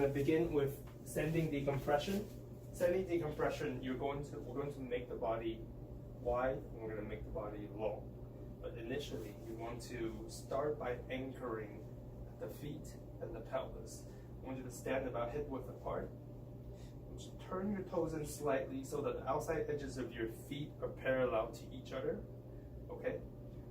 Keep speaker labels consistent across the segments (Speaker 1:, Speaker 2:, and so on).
Speaker 1: going to begin with standing decompression. Standing decompression, we're going to make the body wide and we're going to make the body long. But initially, you want to start by anchoring the feet and the pelvis. I want you to stand about hip width apart. Just turn your toes in slightly so that the outside edges of your feet are parallel to each other. Okay?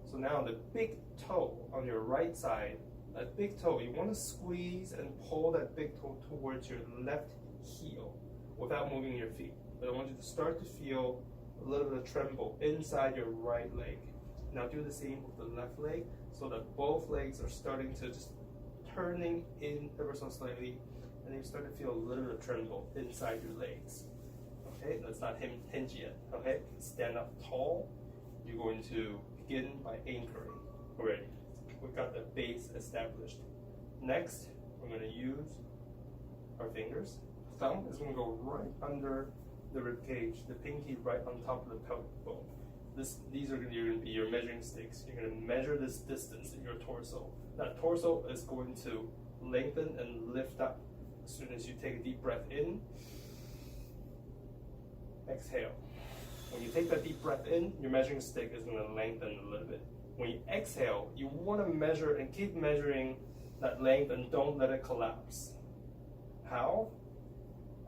Speaker 1: So now the big toe on your right side, that big toe, you want to squeeze and pull that big toe towards your left heel without moving your feet. But I want you to start to feel a little bit of tremble inside your right leg. Now do the same with the left leg so that both legs are starting to just turning in ever so slightly, and you start to feel a little bit of tremble inside your legs. Okay, that's not hinge yet. Okay, stand up tall. You're going to begin by anchoring already. We've got the base established. Next, we're going to use our fingers. Thumb is going to go right under the rib cage, the pinky right on top of the pelvic bone. These are going to be your measuring sticks. You're going to measure this distance in your torso. That torso is going to lengthen and lift up as soon as you take a deep breath in. Exhale. When you take that deep breath in, your measuring stick is going to lengthen a little bit. When you exhale, you want to measure and keep measuring that length and don't let it collapse. How?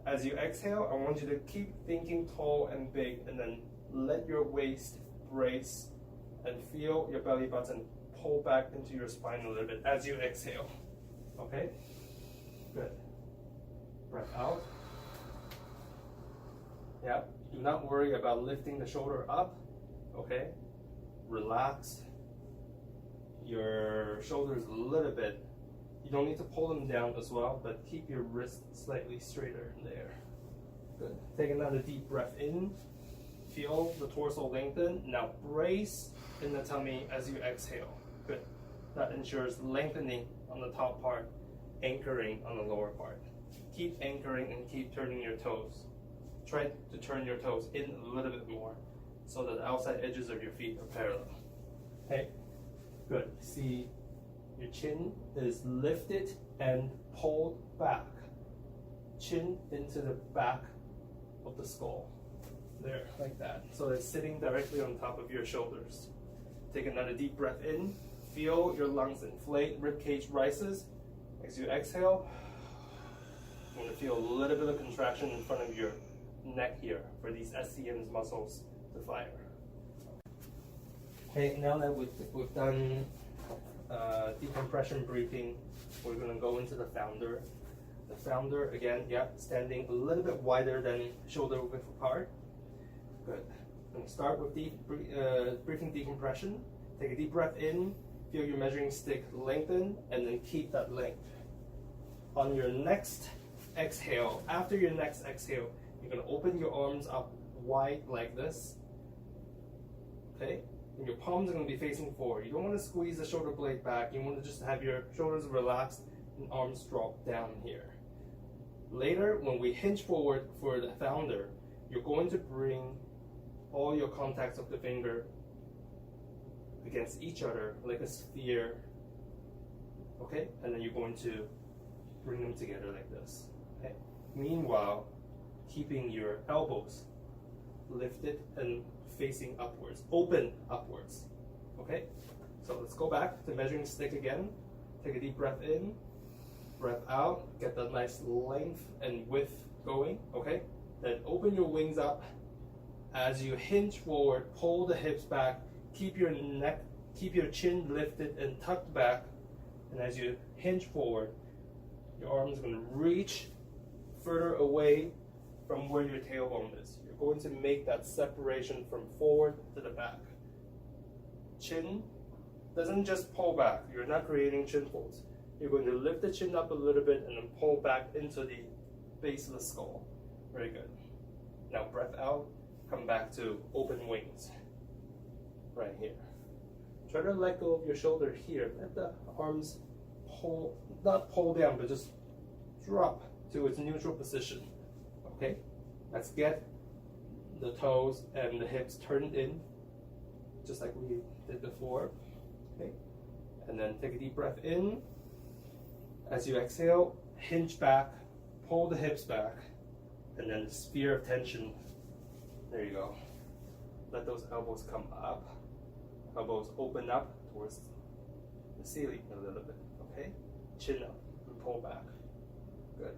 Speaker 1: As you exhale, I want you to keep thinking tall and big, and then let your waist brace and feel your belly button pull back into your spine a little bit as you exhale. Okay? Good. Breath out. Yeah. Do not worry about lifting the shoulder up. Okay? Relax your shoulders a little bit. You don't need to pull them down as well, but keep your wrist slightly straighter in there. Good. Take another deep breath in. Feel the torso lengthen. Now brace in the tummy as you exhale. Good. That ensures lengthening on the top part, anchoring on the lower part. Keep anchoring and keep turning your toes. Try to turn your toes in a little bit more so that the outside edges of your feet are parallel. Okay. Good. See, your chin is lifted and pulled back. Chin into the back of the skull. There, like that. So it's sitting directly on top of your shoulders. Take another deep breath in. Feel your lungs inflate, rib cage rises. As you exhale, you want to feel a little bit of contraction in front of your neck here for these SCM's muscles to fire. Okay, now that we've done decompression breathing, we're going to go into the founder. The founder, again, yeah, standing a little bit wider than shoulder width apart. Good. I'm going to start with breathing decompression. Take a deep breath in, feel your measuring stick lengthen, and then keep that length. On your next exhale, after your next exhale, you're going to open your arms up wide like this. Okay? And your palms are going to be facing forward. You don't want to squeeze the shoulder blade back. You want to just have your shoulders relaxed and arms drop down here. Later, when we hinge forward for the founder, you're going to bring all your contacts of the finger against each other like a sphere. Okay? And then you're going to bring them together like this. Okay? Meanwhile, keeping your elbows lifted and facing upwards, open upwards. Okay? So let's go back to measuring stick again. Take a deep breath in, breath out, get that nice length and width going. Okay? Then open your wings up. As you hinge forward, pull the hips back, keep your neck, keep your chin lifted and tucked back. And as you hinge forward, your arm is going to reach further away from where your tailbone is. You're going to make that separation from forward to the back. Chin doesn't just pull back. You're not creating chin folds. You're going to lift the chin up a little bit and then pull back into the base of the skull. Very good. Now breath out, come back to open wings. Right here. Try to let go of your shoulder here. Let the arms pull, not pull down, but just drop to its neutral position. Okay? Let's get the toes and the hips turned in, just like we did before. Okay? And then take a deep breath in. As you exhale, hinge back, pull the hips back, and then the sphere of tension. There you go. Let those elbows come up. Elbows open up towards the ceiling a little bit, okay? Chin up and pull back. Good.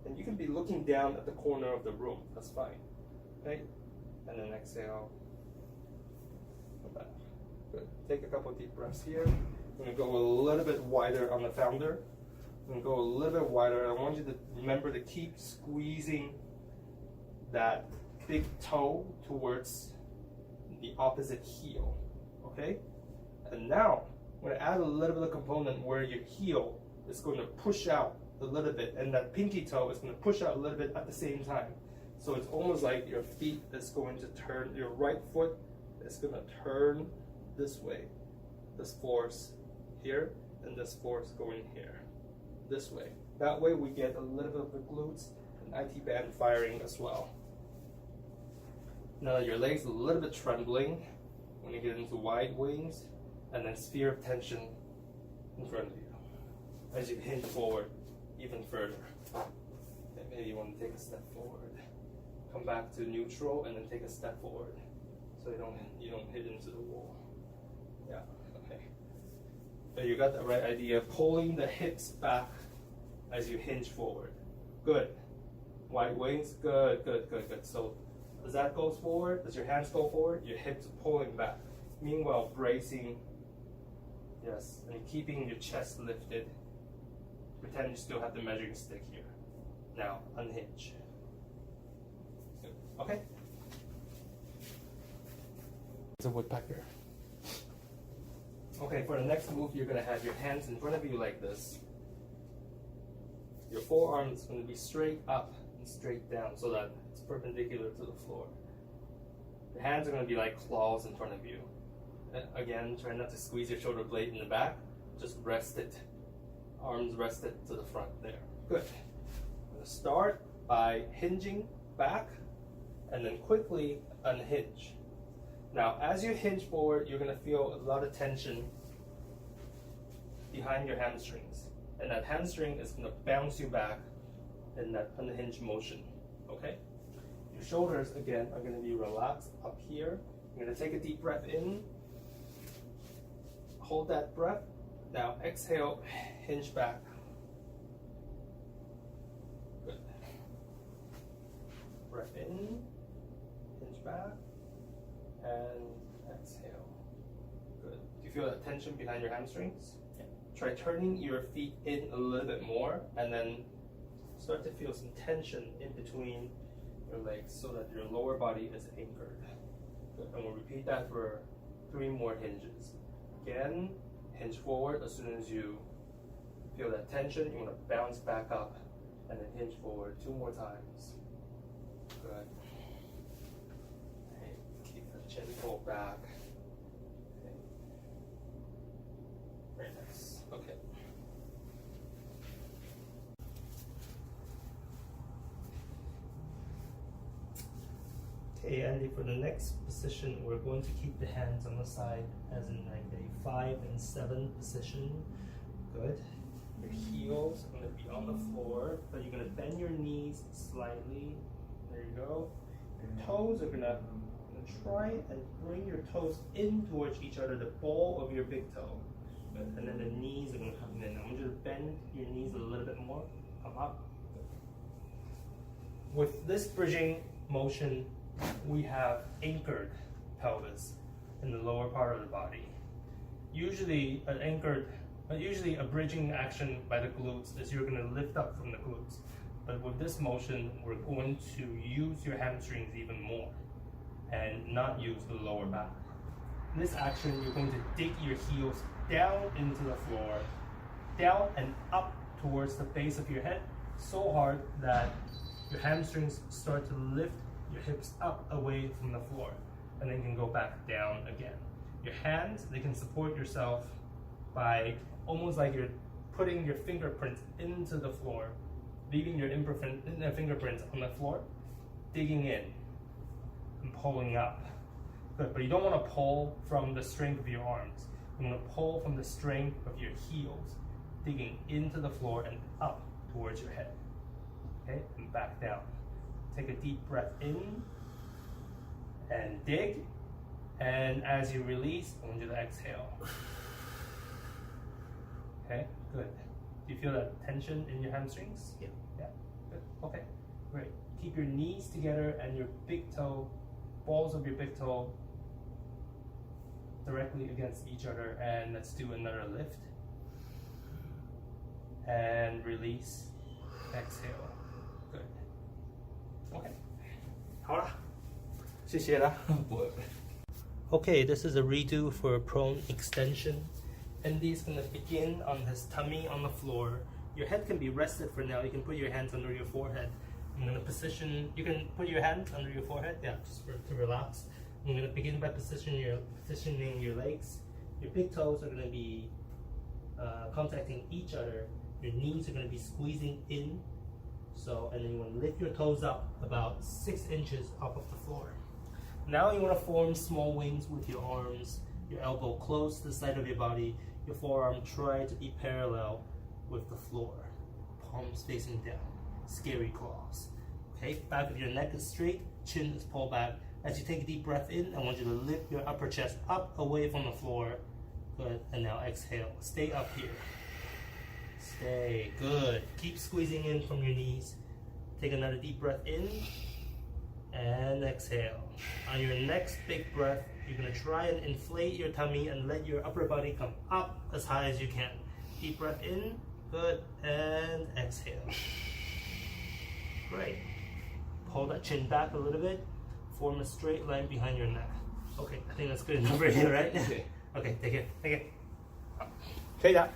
Speaker 1: And you can be looking down at the corner of the room, that's fine, okay? And then exhale, come back. Good. Take a couple deep breaths here. I'm gonna go a little bit wider on the founder. I'm gonna go a little bit wider. I want you to remember to keep squeezing that big toe towards the opposite heel, okay? And now, I'm gonna add a little bit of component where your heel is going to push out a little bit, and that pinky toe is gonna push out a little bit at the same time. So it's almost like your feet is going to turn, your right foot is gonna turn this way. This force here, and this force going here, this way. That way we get a little bit of the glutes and IT band firing as well. Now your legs a little bit trembling when you get into wide wings, and then sphere of tension in front of you as you hinge forward even further. Okay, maybe you want to take a step forward, come back to neutral, and then take a step forward so you don't hit into the wall. Yeah, okay. So you got the right idea. Pulling the hips back as you hinge forward. Good. Wide wings. Good, good, good, good. So as that goes forward, as your hands go forward, your hips are pulling back. Meanwhile, bracing, yes, and keeping your chest lifted. Pretend you still have the measuring stick here. Now, unhinge. Good. Okay? It's a woodpecker. Okay, for the next move, you're gonna have your hands in front of you like this. Your forearm is gonna be straight up and straight down so that it's perpendicular to the floor. Your hands are gonna be like claws in front of you. Again, try not to squeeze your shoulder blade in the back. Just rest it. Arms rested to the front there. Good. I'm gonna start by hinging back and then quickly unhinge. Now, as you hinge forward, you're gonna feel a lot of tension behind your hamstrings. And that hamstring is gonna bounce you back in that unhinged motion, okay? Your shoulders, again, are gonna be relaxed up here. You're gonna take a deep breath in. Hold that breath. Now exhale, hinge back. Good. Breath in, hinge back, and exhale. Good. Do you feel that tension behind your hamstrings? Yeah. Try turning your feet in a little bit more, and then start to feel some tension in between your legs so that your lower body is anchored. Good. And we'll repeat that for 3 more hinges. Again, hinge forward as soon as you feel that tension. You want to bounce back up and then hinge forward 2 more times. Good. Okay. Keep the chin pulled back. Okay. Very nice. Okay. Okay, Andy, for the next position, we're going to keep the hands on the side as in like a 5 and 7 position. Good. Your heels are going to be on the floor, but you're going to bend your knees slightly. There you go. Your toes are going to try and bring your toes in towards each other, the ball of your big toe. Good. And then the knees are going to come in. I want you to bend your knees a little bit more. Come up. Good. With this bridging motion, we have anchored pelvis in the lower part of the body. Usually a bridging action by the glutes is you're going to lift up from the glutes. But with this motion, we're going to use your hamstrings even more and not use the lower back. In this action, you're going to dig your heels down into the floor, down and up towards the base of your head, so hard that your hamstrings start to lift your hips up away from the floor, and then you can go back down again. Your hands, they can support yourself by almost like you're putting your fingerprints into the floor, leaving your fingerprints on the floor, digging in and pulling up. Good, but you don't want to pull from the strength of your arms. You want to pull from the strength of your heels, digging into the floor and up towards your head. Okay, and back down. Take a deep breath in and dig. And as you release, I want you to exhale. Okay, good. Do you feel that tension in your hamstrings?
Speaker 2: Yeah.
Speaker 1: Yeah, good. Okay, great. Keep your knees together and your big toe, balls of your big toe directly against each other, and let's do another lift. And release, exhale. Good. Okay. 好了，谢谢啦。Okay, this is a redo for a prone extension. Andy's gonna begin on his tummy on the floor. Your head can be rested for now. You can put your hands under your forehead. I'm gonna position, you can put your hands under your forehead, yeah, just to relax. I'm gonna begin by positioning your legs. Your big toes are gonna be contacting each other. Your knees are gonna be squeezing in. So, and then you wanna lift your toes up about 6 inches off of the floor. Now you want to form small wings with your arms, your elbow close to the side of your body, your forearm try to be parallel with the floor, palms facing down, scary claws. Okay, back of your neck is straight, chin is pulled back. As you take a deep breath in, I want you to lift your upper chest up away from the floor. Good, and now exhale, stay up here. Stay, good. Keep squeezing in from your knees. Take another deep breath in. And exhale. On your next big breath, you're going to try and inflate your tummy and let your upper body come up as high as you can. Deep breath in, good, and exhale. Great. Pull that chin back a little bit. Form a straight line behind your neck. Okay, I think that's good enough right here, right? Okay, take it. 可以的。